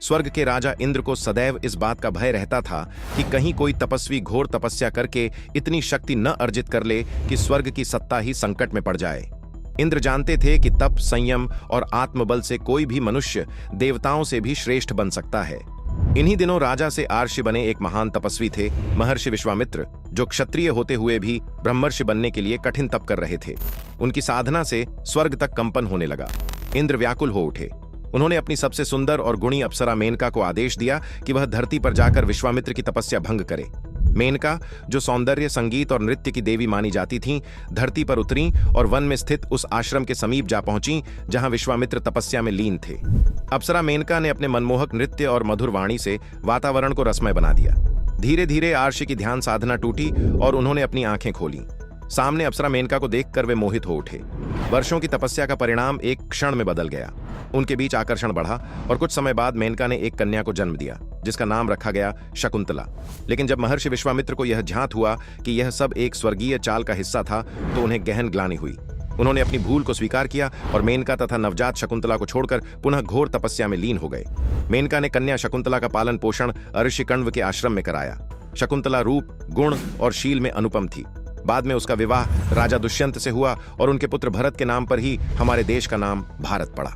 स्वर्ग के राजा इंद्र को सदैव इस बात का भय रहता था कि कहीं कोई तपस्वी घोर तपस्या करके इतनी शक्ति न अर्जित कर ले कि स्वर्ग की सत्ता ही संकट में पड़ जाए। इंद्र जानते थे कि तप, संयम और आत्मबल से कोई भी मनुष्य देवताओं से भी श्रेष्ठ बन सकता है। इन्हीं दिनों राजा से आर्षि बने एक महान तपस्वी थे, महर्षि विश्वामित्र, जो क्षत्रिय होते हुए भी ब्रह्मर्षि बनने के लिए कठिन तप कर रहे थे। उनकी साधना से स्वर्ग तक कंपन होने लगा। इंद्र व्याकुल हो उठे। उन्होंने अपनी सबसे सुंदर और गुणी अप्सरा मेनका को आदेश दिया कि वह धरती पर जाकर विश्वामित्र की तपस्या भंग करे। मेनका, जो सौंदर्य, संगीत और नृत्य की देवी मानी जाती थीं, धरती पर उतरी और वन में स्थित उस आश्रम के समीप जा पहुंची जहां विश्वामित्र तपस्या में लीन थे। अप्सरा मेनका ने अपने मनमोहक नृत्य और मधुर वाणी से वातावरण को रसमय बना दिया। धीरे धीरे आर्षि की ध्यान साधना टूटी और उन्होंने अपनी आंखें खोली। सामने अप्सरा मेनका को देखकर वे मोहित हो उठे। वर्षों की तपस्या का परिणाम एक क्षण में बदल गया। उनके बीच आकर्षण बढ़ा और कुछ समय बाद मेनका ने एक कन्या को जन्म दिया, जिसका नाम रखा गया शकुंतला। लेकिन जब महर्षि विश्वामित्र को यह ज्ञात हुआ कि यह सब एक स्वर्गीय चाल का हिस्सा था, तो उन्हें गहन ग्लानि हुई। उन्होंने अपनी भूल को स्वीकार किया और मेनका तथा नवजात शकुंतला को छोड़कर पुनः घोर तपस्या में लीन हो गए। मेनका ने कन्या शकुंतला का पालन पोषण ऋषि कण्व के आश्रम में कराया। शकुंतला रूप, गुण और शील में अनुपम थी। बाद में उसका विवाह राजा दुष्यंत से हुआ और उनके पुत्र भरत के नाम पर ही हमारे देश का नाम भारत पड़ा।